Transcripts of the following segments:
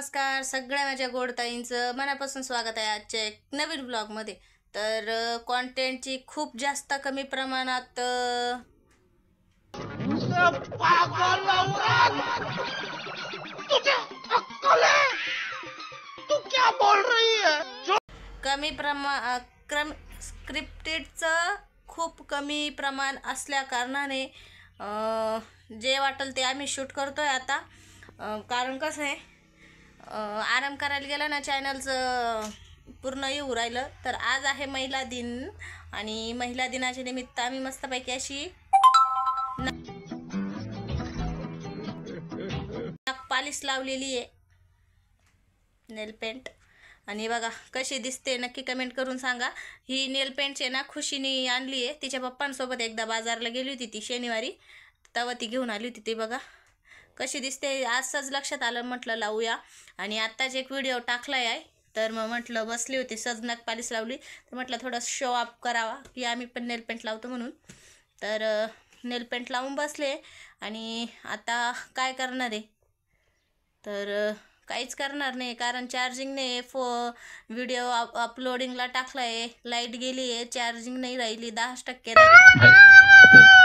नमस्कार सगळ्या माझ्या गोडताईंचं मनापासून स्वागत आहे आजच्या एक नवीन ब्लॉगमध्ये। तर कंटेंटची खूप जास्त कमी प्रमाणात स्क्रिप्टेडचं खूप कमी प्रमाण असल्या कारणाने जे वाटेल ते आम्ही शूट करतोय आता। कारण कसं आहे आराम करायला गेला ना चॅनलचं पूर्ण येऊ राहिलं। तर आज आहे महिला दिन आणि महिला दिनाच्या निमित्त आम्ही मस्तपैकी अशी पालिश लावलेली आहे, नेल पेंट। आणि बघा कशी दिसते नक्की कमेंट करून सांगा। ही नेल पेंटचे ना खुशीने आणली आहे, तिच्या पप्पांसोबत एकदा बाजारला गेली होती ती शनिवारी, तेव्हा ती घेऊन आली होती। ते बघा कशी दिसते, आजच लक्षात आलं, म्हटलं लावूया। आणि आत्ताच एक व्हिडिओ टाकलाय आहे, तर मग म्हटलं बसली होती सजनाक पालिश लावली, तर म्हटलं थोडं शो अप करावा की आम्ही पण नेल पेंट लावतो म्हणून। तर नेल पेंट लावून बसले आणि आता काय करणार आहे, तर काहीच करणार नाही कारण चार्जिंग नाही। व्हिडिओ अपलोडिंगला टाकला आहे, लाईट गेली आहे, चार्जिंग नाही राहिली, 10%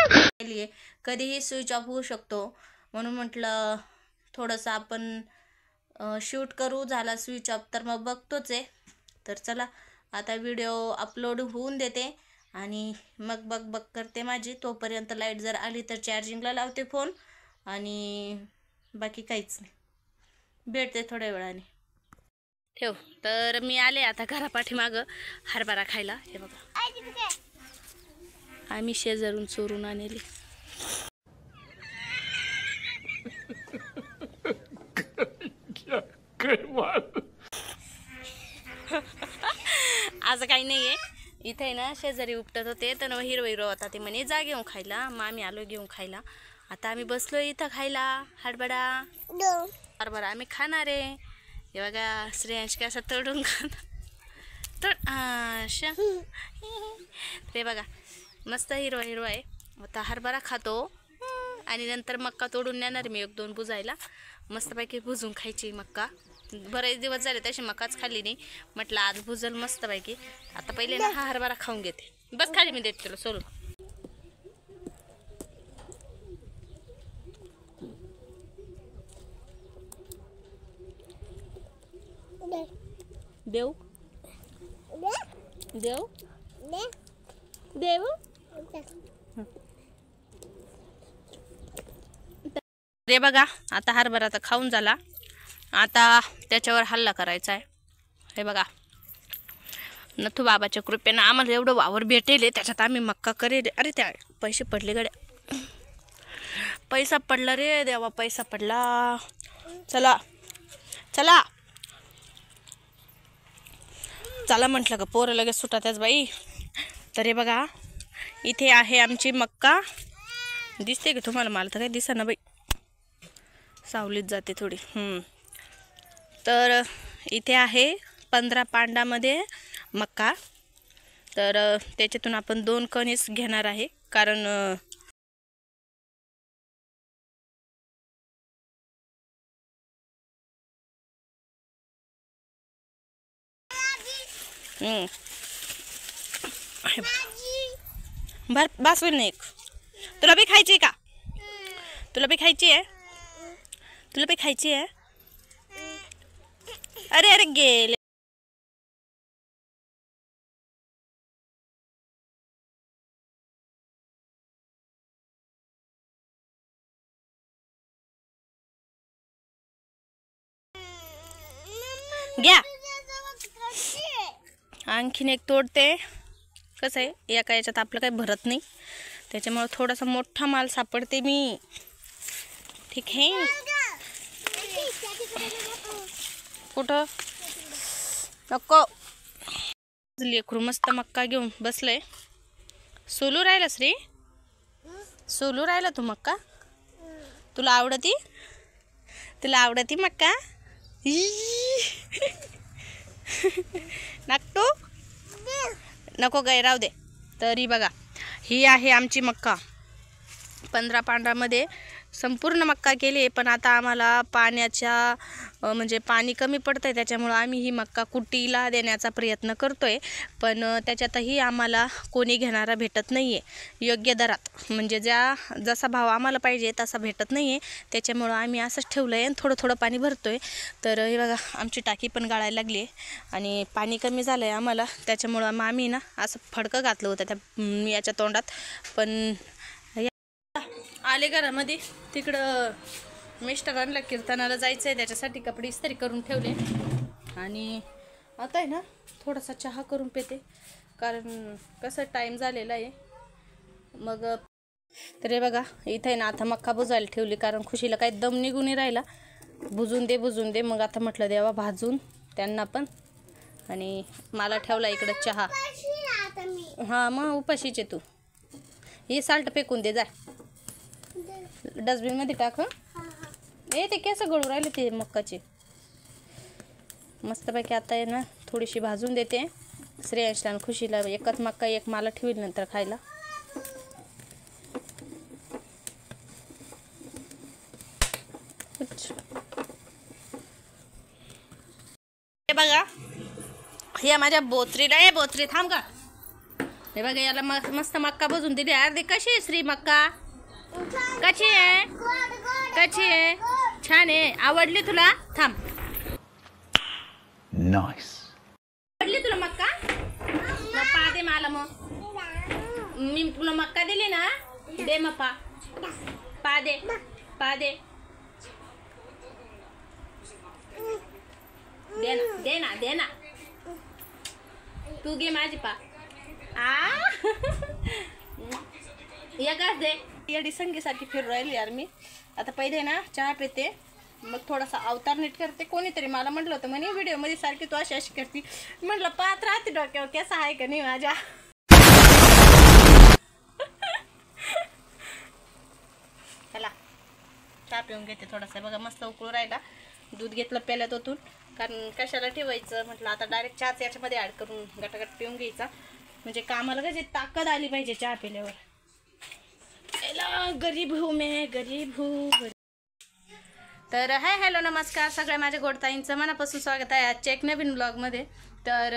राहिली आहे, कधीही स्विच ऑफ होऊ शकतो। म्हणून म्हटलं थोडंसं आपण शूट करू, झाला स्विच ऑफ तर मग बघतोच आहे। तर चला आता व्हिडिओ अपलोड होऊन देते आणि मग बघ करते माझी। तोपर्यंत लाईट जर आली तर चार्जिंगला लावते फोन आणि बाकी काहीच नाही, भेटते थोड्या वेळाने। ठेव। तर मी आले आता घरापाठीमागं हरभरा खायला। हे बघा आम्ही शेजारून चोरून आणले। आज काही नाहीये इथे ना, शेजारी उपटत होते तर हिरो होता, ते म्हणे जा घेऊन खायला, मग आम्ही आलो घेऊन खायला। आता आम्ही बसलो इथं खायला हरभरा आम्ही खाणार आहे। हे बघा श्रेयांश कसा तळून खाणार, ते बघा मस्त हिरो आहे। आता हरभरा खातो आणि नंतर मक्का तोडून नेणार मी 1-2 बुजायला, मस्तपैकी भुजून खायची मक्का। बरेच दिवस झाले तशी मक्काच खाल्ली नाही, म्हटलं आज भुजल मस्तपैकी। आता पहिले ना हा हरभरा खाऊन घेते, बस खाली मी देते तुला सोडून। देव देव देव रे बघा आता हरभरा तर खाऊन झाला, आता त्याच्यावर हल्ला करायचा आहे। हे बघा नथू बाबाच्या कृपेनं आम्हाला एवढं वावर भेटेल, त्याच्यात आम्ही मक्का करेल। अरे त्या पैसे पडले गड्या, पैसा पडला रे देवा, पैसा पडला। चला चला चला म्हटलं का पोरं लगेच सुटात्याच बाई। तर हे बघा इथे आहे आमची मक्का, दिसते की तुम्हाला? मला तर काही दिसेना बाई, सावलीत जाते थोडी। तर इथे आहे 15 पांडामध्ये मक्का, तर त्याच्यातून आपण 2 कणीस घेणार आहे कारण बस होईल नाही। तुला बी खायची का? तुला बी खायची आहे? तुला बी खायची आहे? अरे अरे गेले घ्या। आणखीन एक तोडते, कसं आहे एका याच्यात आपलं काही भरत नाही, त्याच्यामुळे थोडासा मोठा माल सापडते मी, ठीक आहे? कुठं नको, लेकरू मस्त मक्का घेऊन बसलंय। सोलू राहिलास रे, सोलू राहिला तू मक्का? तुला आवडती? तुला आवडती मक्का? नाकटू नको गाय, राहू दे। तरी बघा ही आहे आमची मक्का, 15 संपूर्ण मक्का केली आहे, पण आता आम्हाला पाण्याच्या म्हणजे पाणी कमी पडतं आहे, त्याच्यामुळं आम्ही ही मक्का कुट्टीला देण्याचा प्रयत्न करतो आहे. पण त्याच्यातही आम्हाला कोणी घेणारा भेटत नाही आहे योग्य दरात, म्हणजे जसा भाव आम्हाला पाहिजे तसा भेटत नाही आहे. त्याच्यामुळं आम्ही असंच ठेवलं आहे आणि थोडं थोडं पाणी भरतो आहे. तर हे बघा आमची टाकी पण गाळायला लागली आहे आणि पाणी कमी झालं आहे आम्हाला, त्याच्यामुळं मग आम्ही ना असं फडकं घातलं होतं त्या याच्या तोंडात. पण आले घरामध्ये, तिकडं मिस्टरांना कीर्तनाला जायचं आहे, त्याच्यासाठी कपडे इस्त्री करून ठेवले. आणि आता आहे ना थोडासा चहा करून पिते, कारण कसं टाईम झालेला आहे. मग तर हे बघा इथे ना आता मक्का बुजायला ठेवली, कारण खुशीला काही दम निघून राहिला. बुजून दे. मग आता म्हटलं देवा भाजून त्यांना पण, आणि मला ठेवला इकडं चहा. हां मग उपाशीचे तू. हे साल्ट फेकून दे, जाय डस्टबिनमध्ये टाक. ते केस गळू राहिले ते मक्काचे. मस्तपैकी आता आहे ना थोडीशी भाजून देते. श्रेयांशला आणि खुशीला एकच मक्का, एक मला ठेवील नंतर खायला. हे बघा हे माझ्या बोचरीला बोचरी थांब का. हे बघा याला मस्त मक्का भाजून दिली. अर्धी कशी आहे श्री मक्का? कशी आहे? छान आहे. आवडली तुला? थांब. नाईस. आवडली तुला मक्का? मग पा दे मला. मग मी तुला मक्का दिली ना, दे मग पा दे. दे ना तू घे माझी पा. एकच दे. येडी संगीसाठी फिरू राहिली यार मी. आता पहिले ना चहा पिते, मग थोडासा अवतार नीट करते. कोणीतरी मला म्हटलं होतं म्हणे व्हिडिओमध्ये सारखी तू अशी करते. म्हटलं पाहत राहते डोक्यावर केसा आहे का नाही माझ्या. चला चहा पिऊन घेते थोडासा. बघा मस्त उकळू राहिला. दूध घेतलं प्याल्यात ओतून, कारण कशाला ठेवायचं म्हटलं आता डायरेक्ट चहाच याच्यामध्ये ॲड करून गटागट पिऊन घ्यायचा, म्हणजे कामाला कशी ताकद आली पाहिजे चहा पिल्यावर. गरीब हूँ. तर हाय हॅलो नमस्कार सगळ्या माझ्या गोडताईंचं मनापासून स्वागत आहे आजच्या एक नवीन ब्लॉगमध्ये. तर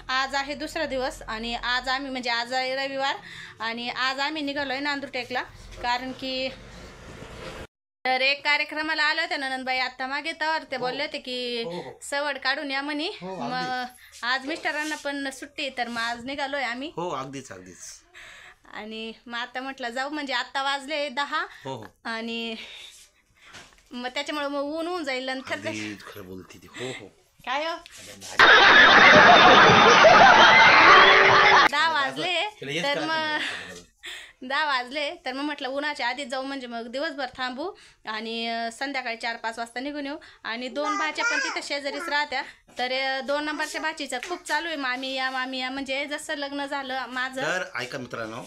आज आहे दुसरा दिवस, आणि आज आम्ही म्हणजे आज आहे रविवार, आणि आज आम्ही निघालो आहे नांदुरटेकला. कारण की तर एक कार्यक्रमाला आलो होत्या ननंदबाई आत्ता मागे, तर ते बोलले होते की सवड काढून या म्हणे. मग आज मिस्टरांना पण सुट्टी, तर मग आज निघालोय आम्ही. हो अगदीच. आणि मग आता म्हटलं जाऊ, म्हणजे आता वाजले 10. आणि मग त्याच्यामुळे मग ऊन होऊन जाईल नंतर. खरं बोलते ती. हो काय हो 10 वाजले, तर मग 10 वाजले तर मग म्हटलं उन्हाच्या आधीच जाऊ, म्हणजे मग दिवसभर थांबू आणि संध्याकाळी 4-5 वाजता निघून येऊ. आणि 2 भाच्या पण तिथे शेजारीच राहत्या, तर 2 नंबरच्या भाचीचं खूप चालू आहे मामी या म्हणजे जसं लग्न झालं माझं. तर ऐका मित्रांनो,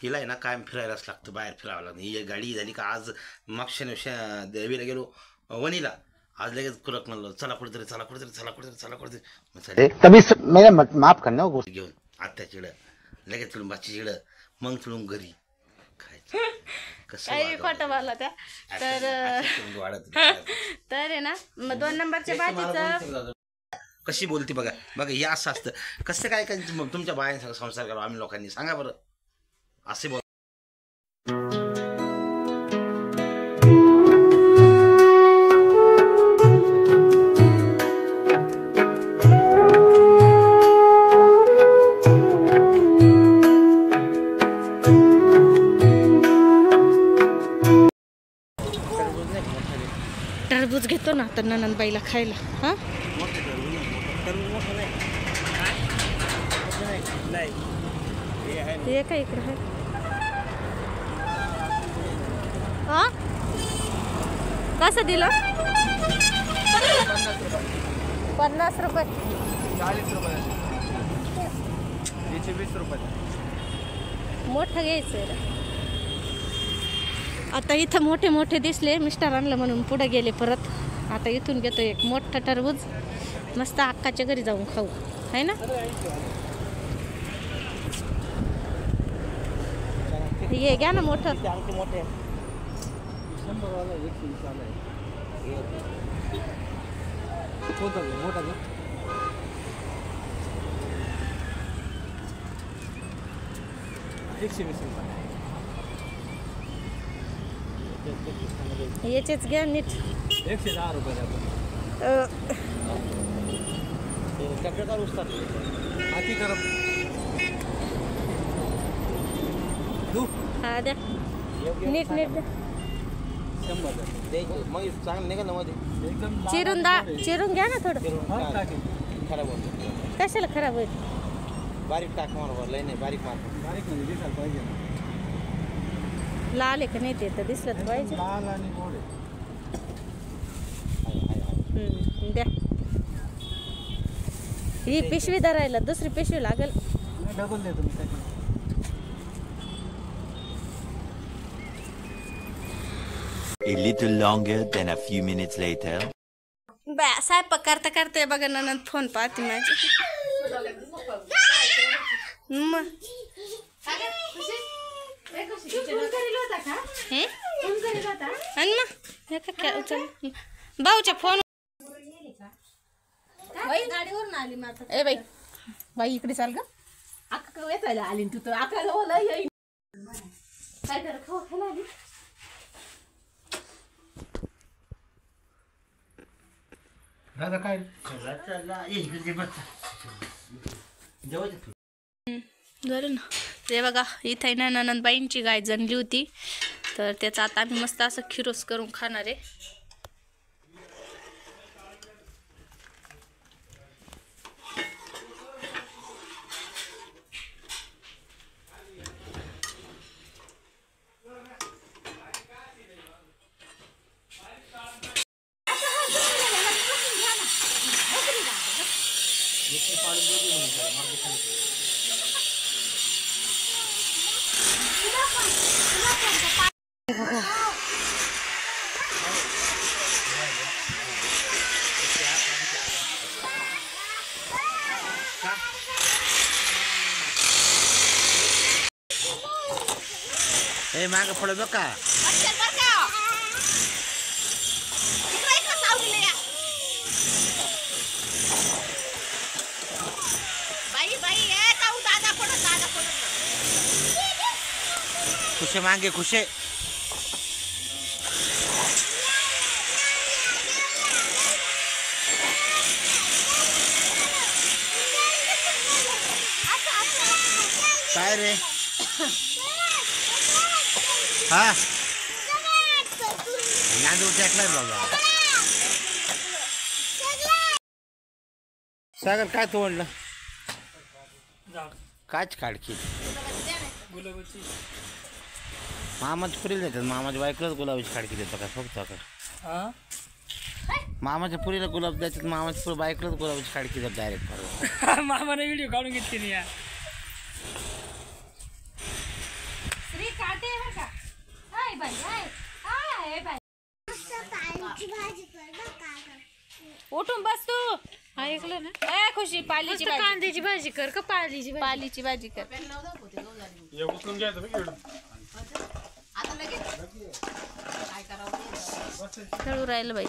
हिला आहे ना कायम फिरायलाच लागतं, बाहेर फिरावं लागतं. ही गाडी झाली का, आज मागच्या देवीला गेलो वणीला, आज लगेच कुरक म्हणलं चला कुठेतरी तभी मेरा माफ करना घेऊन आत्या चिड लगेच फिरून बाची चिड, मग फिरून घरी खायचं. काही खोटं बोलला त्या. तर आहे ना मग 2 नंबरच्या भाजीचं कशी बोलते बघा हे असं असतं. कसं काय तुमच्या बायांसंग संसार करावा आम्ही लोकांनी, सांगा बरं. असे बोल. टरबूज घेतो ना तर ननंदबाईला खायला. हां हे काय इकडं आहे. हां कसं दिलं? 50 रुपये. 40 रुपये. 20 रुपये. मोठं घ्यायचं. आता इथं मोठे दिसले मिस्टरांना म्हणून पुढे गेले परत. आता इथून घेतो एक मोठं टरबूज, मस्त अक्काच्या घरी जाऊन खाऊ, आहे ना. हे घ्या ना मोठं. 100 वाला 120 वाला आहे कोणता घे? मोठा घे 120 रुपये याचेच घ्या नीट 110 रुपये चक्रकार उसतात हाती करम दू हा द्या नीट नीट द्या 100 द्यायचं मग चांगलं निघाल ना मध्ये एकदम चिरून घ्या ना थोडं खराब होतं कशाला खराब होईल बारीक टाक मार लय नाही बारीक मार बारीक म्हणजे दिसायला पाहिजे ना लाल आहे का नाही ते तर दिसलं तर पाहिजे लाल आणि गोड द्या ही पिशवी धरायला दुसरी पिशवी लागेल आहे डबल देतो मी त्याच्यात A little longer than a few minutes later. बा स्वयंपाक करता करता बघा ननंद फोन पाहते माझी मग आणि मग हे काय उचल भाऊच्या फोन गाडीवरून आली मात्र ए बाई बाई इकडे चाल ग अक्का वेचायला आली तू तर अक्का ओला येईन काय कर खाऊ खायला आली दादा काय झालं ना ते बघा इथे ना ननंदबाईंची गाय जनली होती तर त्याचा आता आम्ही मस्त असं खिरोस करून खाणार आहे हे मागं पडत बघ का खुशे मागे खुशे काय रे हा नांदूर टाकलाय बाबा सागर काय तोडलं काच काढकी मामाच्या पुरीला देतात मामाच्या बायकोलाच गुलाबाची काढकी देतो का फक्त का मामाच्या पुरीला गुलाब देतात मामाच्या पुरी बायकोलाच गुलाबाची काढकी देतात डायरेक्ट मामाने व्हिडिओ काढून घेतली नाही या उठून बस तू ऐकलं ना ए खुशी पालीची भाजी कांद्याची भाजी कर का पालीची भाजी कर खेळू राहिलं बाई